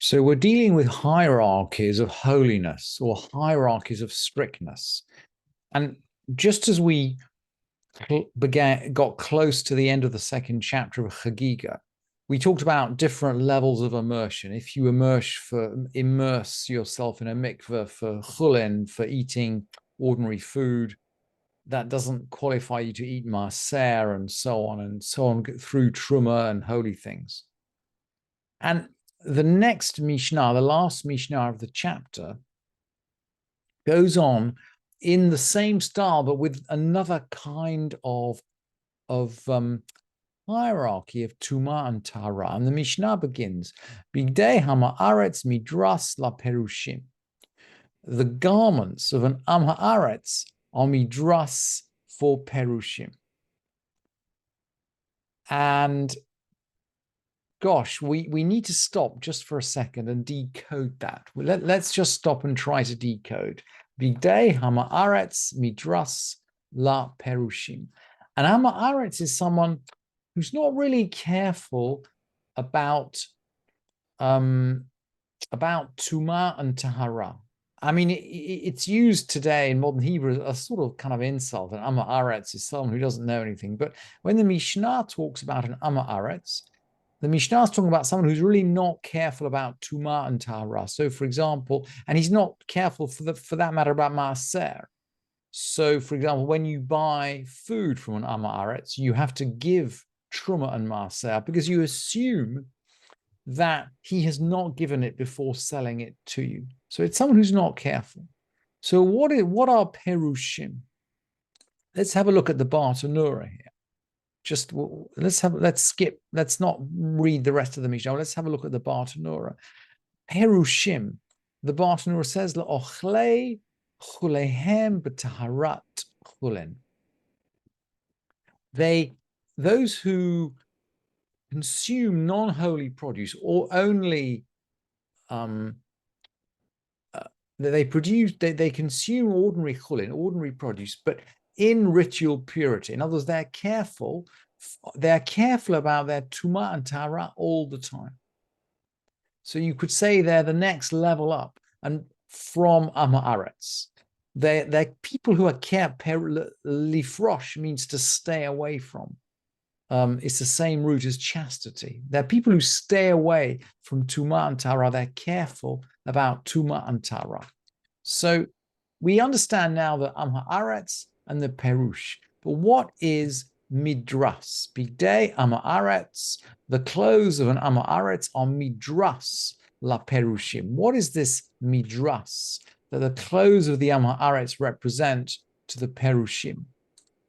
So we're dealing with hierarchies of holiness or hierarchies of strictness. And just as we got close to the end of the second chapter of Hagigah, we talked about different levels of immersion. If you immerse yourself in a mikveh for chulin, for eating ordinary food, that doesn't qualify you to eat maaser and so on through truma and holy things. And the next Mishnah, the last Mishnah of the chapter, goes on in the same style, but with another kind of hierarchy of Tuma and Tara. And the Mishnah begins, Bigdei Ha'aretz Midras La Perushim. The garments of an Am Ha'aretz are Midras for Perushim. And gosh, we need to stop just for a second and decode that. Let's just stop and try to decode. Bigdei Ha'aretz Midras La Perushim. And Ha'aretz is someone who's not really careful about tuma and tahara. I mean, it's used today in modern Hebrew as a sort of kind of insult. An Ha'aretz is someone who doesn't know anything. But when the Mishnah talks about an Ha'aretz, the Mishnah is talking about someone who's really not careful about tuma and tahara. So, for example, and he's not careful for that matter about maaser. So, for example, when you buy food from an Ha'aretz, you have to give truma and maaser because you assume that he has not given it before selling it to you. So it's someone who's not careful. So what are perushim? Let's have a look at the Bartanura here. Just let's not read the rest of the Mishnah. Let's have a look at the Bartanura. Perushim. The Bartanura says, La'ochlei chulehem b'taharat chulen. Those who consume non-holy produce or only they consume ordinary chulin, ordinary produce, but in ritual purity. In other words, they're careful about their tuma and tara all the time. So you could say they're the next level up and from Ha'aretz. They're people who are lifrosh means to stay away from. It's the same root as chastity. They're people who stay away from tuma and tara. They're careful about tuma and tara. So we understand now the Am Ha'aretz and the Perush. But what is midras? Bigdei Am Ha'aretz. The clothes of an Am Ha'aretz are midras la Perushim. What is this midras that the clothes of the Am Ha'aretz represent to the Perushim?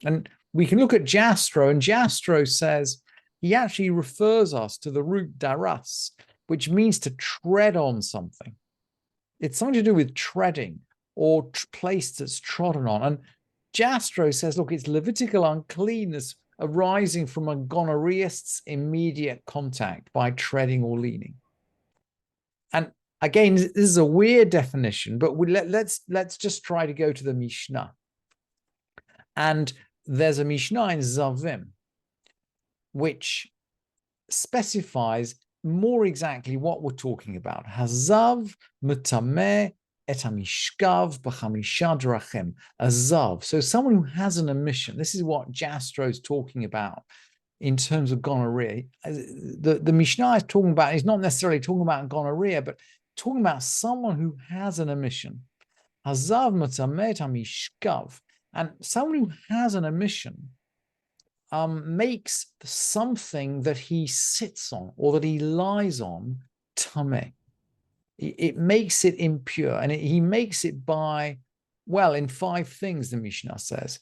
And we can look at Jastrow, and Jastrow says he actually refers us to the root daras, which means to tread on something. It's something to do with treading or place that's trodden on. And Jastrow says, look, it's Levitical uncleanness arising from a gonorrheist's immediate contact by treading or leaning. And again, this is a weird definition, but let's just try to go to the Mishnah. And there's a Mishnah in Zavim, which specifies more exactly what we're talking about. Hazav metameh et hamishkav b'chamisha drachim. A zav, so someone who has an emission. This is what Jastrow's talking about in terms of gonorrhea. The Mishnah is talking about, he's not necessarily talking about gonorrhea, but talking about someone who has an emission. Hazav metameh et hamishkav. And someone who has an emission makes something that he sits on or that he lies on tameh. It makes it impure, and he makes it by, well, in 5 things, the Mishnah says.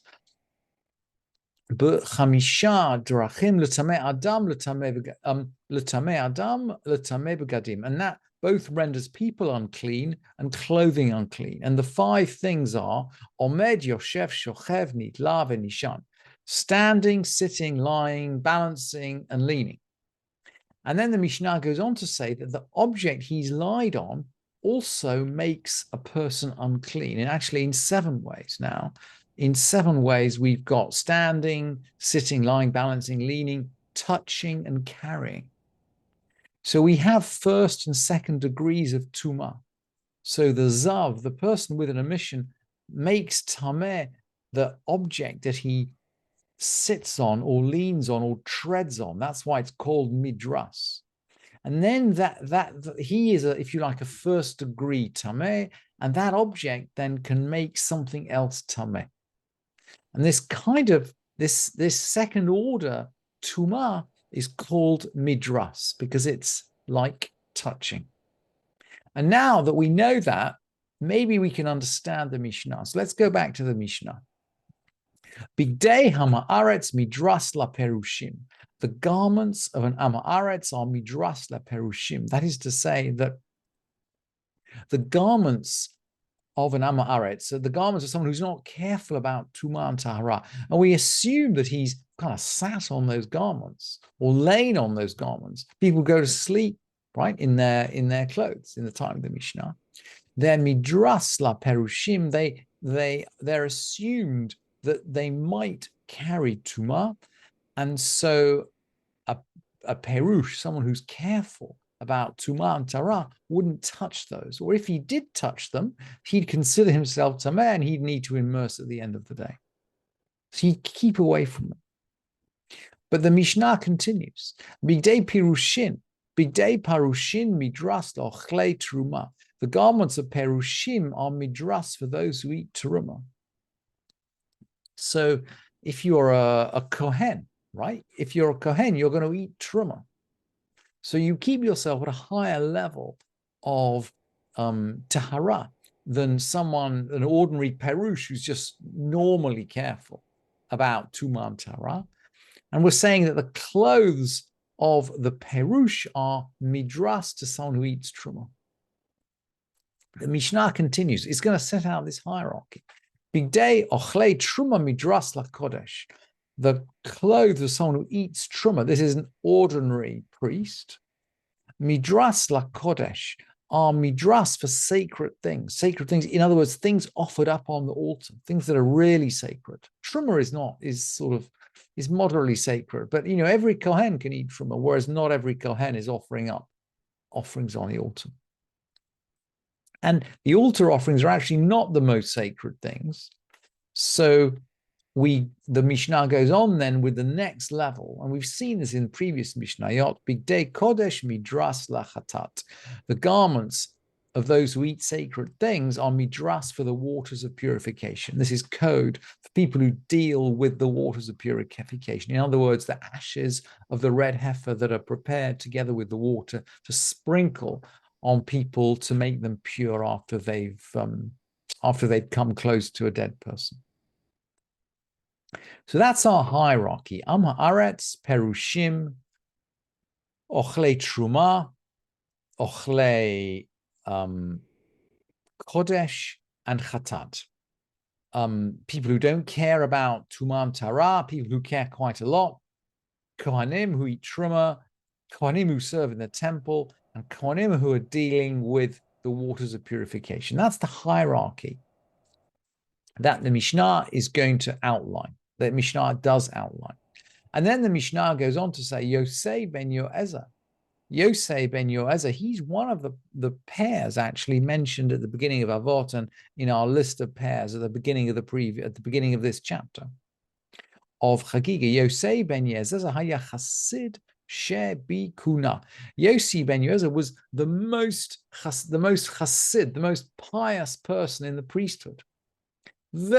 Chamisha drachim l'tameh adam l'tameh begadim, and that both renders people unclean and clothing unclean. And the 5 things are omed, yoshev, shochev, nitla, v'nishan. Standing, sitting, lying, balancing, and leaning. And then the Mishnah goes on to say that the object he's lied on also makes a person unclean. And actually in 7 ways now. In 7 ways, we've got standing, sitting, lying, balancing, leaning, touching, and carrying. So we have first and second degrees of tumah. So the zav, the person with an emission, makes tameh the object that he sits on or leans on or treads on. That's why it's called midras. And then that he is, if you like, a first degree tameh, and that object then can make something else tameh. And this kind of this second order tumah is called midras because it's like touching. And now that we know that, maybe we can understand the Mishnah. So let's go back to the Mishnah. Bigdei hama'aretz midras la perushim. The garments of an ama'aretz are midras la perushim. That is to say that the garments of an ama'aretz, so the garments of someone who's not careful about tumah and tahara, and we assume that he's kind of sat on those garments or lain on those garments. People go to sleep, right, in their clothes in the time of the Mishnah. They're midras la perushim. They're assumed that they might carry tumah, and so a perush, someone who's careful about tumah and tahara, wouldn't touch those. Or if he did touch them, he'd consider himself tameh and he'd need to immerse at the end of the day. So he'd keep away from them. But the Mishnah continues. Bigdei pirushin, bigdei parushin midras lochlei truma. The garments of perushim are midras for those who eat teruma. So if you're a kohen, right? If you're a kohen, you're going to eat truma. So you keep yourself at a higher level of tahara than an ordinary perush who's just normally careful about tumah and tahara. And we're saying that the clothes of the perush are midras to someone who eats truma. The Mishnah continues. It's going to set out this hierarchy. Bigdei ochlei truma midras la kodesh. The clothes of someone who eats truma, this is an ordinary priest. Midras la kodesh are midras for sacred things. Sacred things, in other words, things offered up on the altar, things that are really sacred. Truma is moderately sacred, but every kohen can eat truma, whereas not every kohen is offering up offerings on the altar. And the altar offerings are actually not the most sacred things. So the Mishnah goes on then with the next level, and we've seen this in previous Mishnayot. Bigdei kodesh midras lachatat. The garments of those who eat sacred things are midras for the waters of purification. This is code for people who deal with the waters of purification. In other words, the ashes of the red heifer that are prepared together with the water to sprinkle on people to make them pure after they've come close to a dead person. So that's our hierarchy. Am haaretz, perushim, ochlei truma, ochlei kodesh, and chatat. People who don't care about tumah and tahara, people who care quite a lot, kohanim who eat truma, kohanim who serve in the temple, and kohanim who are dealing with the waters of purification. That's the hierarchy that the Mishnah is going to outline. The Mishnah does outline. And then the Mishnah goes on to say, Yosei ben Yoezer. Yosei ben Yoezer, he's one of the pairs actually mentioned at the beginning of Avot and in our list of pairs at the beginning of this chapter of Hagigah. Yosei ben Yoezer haya chasid shebi kuna. Yosei ben Yoezer was the most chassid, the most pious person in the priesthood. And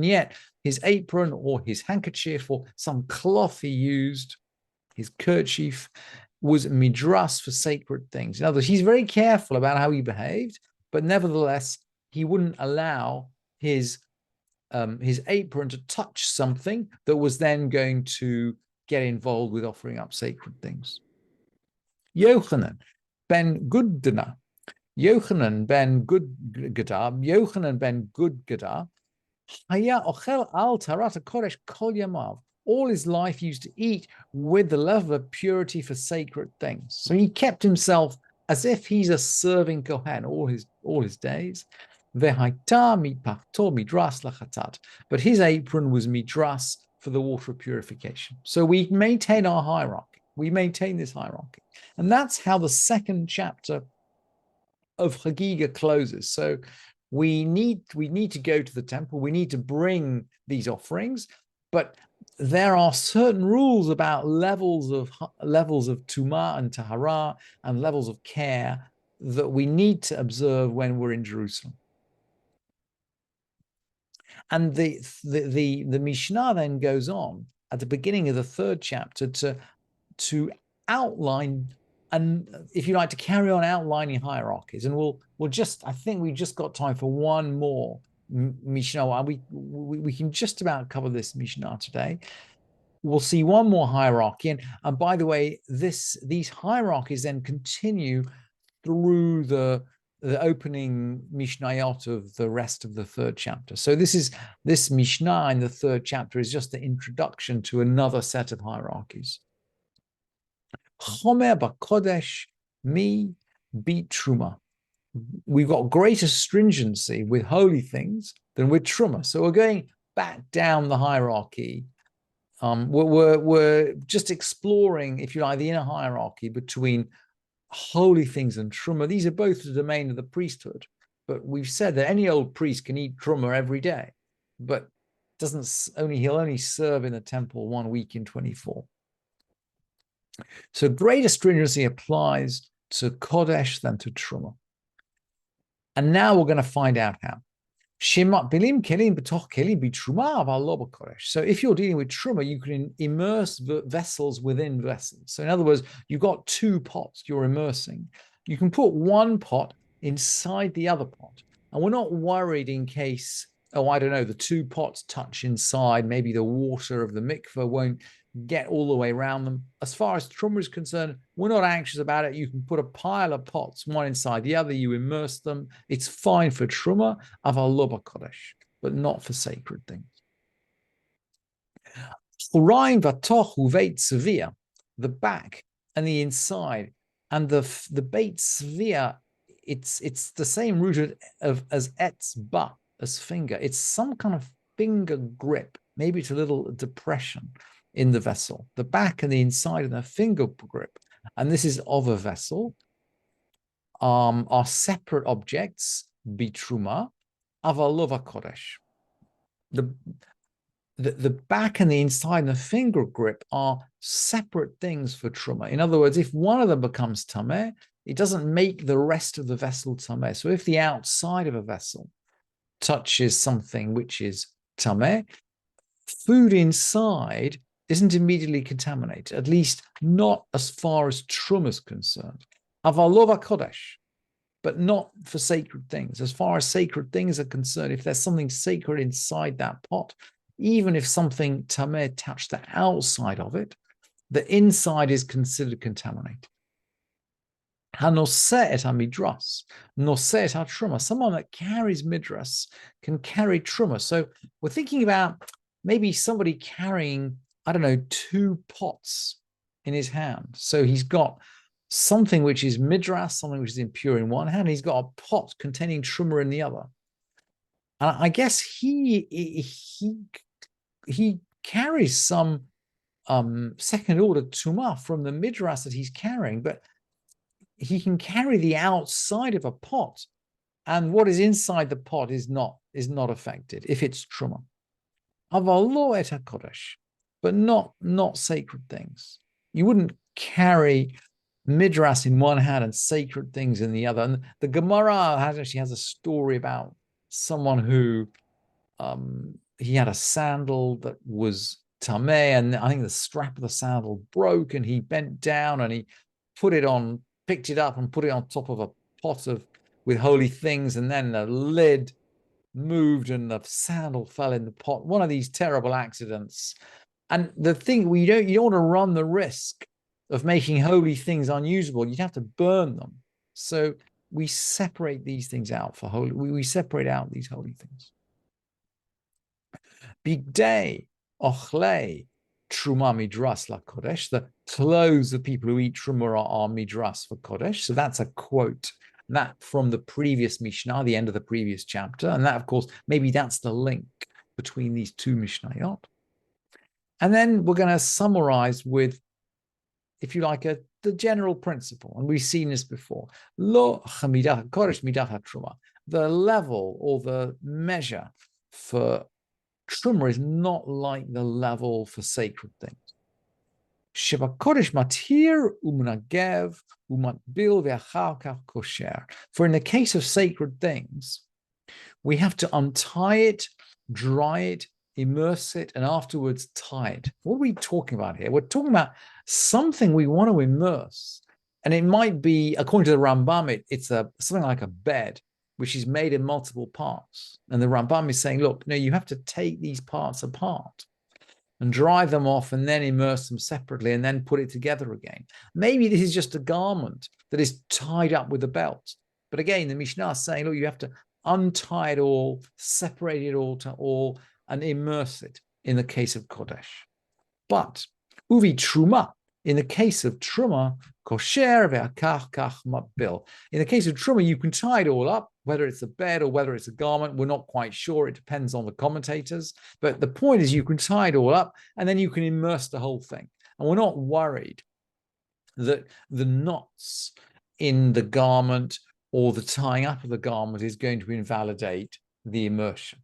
yet his apron or his handkerchief or some cloth he used, his kerchief, was midras for sacred things. In other words, he's very careful about how he behaved, but nevertheless, he wouldn't allow his apron to touch something that was then going to get involved with offering up sacred things. Yochanan ben Guddana. Yochanan ben Gudgada, haya ochel al tarat kodesh kol yamav. All his life used to eat with the level of purity for sacred things. So he kept himself as if he's a serving kohen all his days. Vehaita mitpachto midras lachatat. But his apron was midras for the water of purification. So we maintain our hierarchy. We maintain this hierarchy. And that's how the second chapter of Hagigah closes. So we need to go to the temple. We need to bring these offerings, but there are certain rules about levels of tumah and tahara and levels of care that we need to observe when we're in Jerusalem. And the Mishnah then goes on at the beginning of the third chapter to outline, and if you like, to carry on outlining hierarchies. And I think we just got time for one more Mishnah. We can just about cover this Mishnah today. We'll see one more hierarchy. And by the way, these hierarchies then continue through the opening Mishnayot of the rest of the third chapter. So this Mishnah in the third chapter is just the introduction to another set of hierarchies. Chomer b'kodesh mi beat truma. We've got greater stringency with holy things than with truma. So we're going back down the hierarchy. We're just exploring, if you like, the inner hierarchy between holy things and truma. These are both the domain of the priesthood, but we've said that any old priest can eat truma every day, but he'll only serve in the temple 1 week in 24. So greater stringency applies to kodesh than to truma. And now we're going to find out how. So if you're dealing with truma, you can immerse vessels within vessels. So in other words, you've got 2 pots you're immersing. You can put one pot inside the other pot. And we're not worried in case, the 2 pots touch inside. Maybe the water of the mikveh won't get all the way around them. As far as truma is concerned, we're not anxious about it. You can put a pile of pots, one inside the other. You immerse them. It's fine for truma, aval lo b'kodesh, but not for sacred things. The back and the inside, and the beit tzvia, it's the same root as etzba, as finger. It's some kind of finger grip. Maybe it's a little depression in the vessel. The back and the inside of the finger grip, and this is of a vessel, are separate objects, bitruma, aval lo b'kodesh. The back and the inside and the finger grip are separate things for truma. In other words, if one of them becomes tameh, it doesn't make the rest of the vessel tameh. So if the outside of a vessel touches something which is tameh, food inside isn't immediately contaminated, at least not as far as truma is concerned. Aval lo b'kodesh, but not for sacred things. As far as sacred things are concerned, if there's something sacred inside that pot, even if something tameh touched the outside of it, the inside is considered contaminated. Hanoseh et hamidras, noseh et hatruma. Someone that carries midras can carry truma. So we're thinking about maybe somebody carrying, 2 pots in his hand. So he's got something which is midras, something which is impure in one hand. He's got a pot containing truma in the other. And I guess he carries some second order tumah from the midras that he's carrying, but he can carry the outside of a pot, and what is inside the pot is not affected if it's truma. Aval lo et hakodesh, but not sacred things. You wouldn't carry midras in one hand and sacred things in the other. And the Gemara actually has a story about someone who he had a sandal that was tameh, and I think the strap of the sandal broke, and he bent down and he picked it up and put it on top of a pot with holy things, and then the lid moved and the sandal fell in the pot. One of these terrible accidents. And the thing, you don't want to run the risk of making holy things unusable. You'd have to burn them. So we separate these things out for holy. We separate out these holy things. Bigdei ochlei truma midras la kodesh. The clothes of people who eat truma are midras for kodesh. So that's a quote that from the previous Mishnah, the end of the previous chapter. And that, of course, maybe that's the link between these 2 Mishnayot. And then we're going to summarize with, if you like, the general principle. And we've seen this before. Lo chamidah kodesh midah truma. The level or the measure for truma is not like the level for sacred things. Sheba kodesh matir umnagev umatbil ve'achar kach kosher. For in the case of sacred things, we have to untie it, dry it, immerse it, and afterwards tie it. What are we talking about here? We're talking about something we want to immerse. And it might be, according to the Rambam, it's something like a bed, which is made in multiple parts. And the Rambam is saying, look, no, you have to take these parts apart and dry them off and then immerse them separately and then put it together again. Maybe this is just a garment that is tied up with a belt. But again, the Mishnah is saying, look, you have to untie it all, separate it all to all, and immerse it in the case of Kodesh. But uvi truma, in the case of truma, kosher ve'akach kach matbil. In the case of truma, you can tie it all up, whether it's a bed or whether it's a garment. We're not quite sure. It depends on the commentators. But the point is you can tie it all up and then you can immerse the whole thing. And we're not worried that the knots in the garment or the tying up of the garment is going to invalidate the immersion.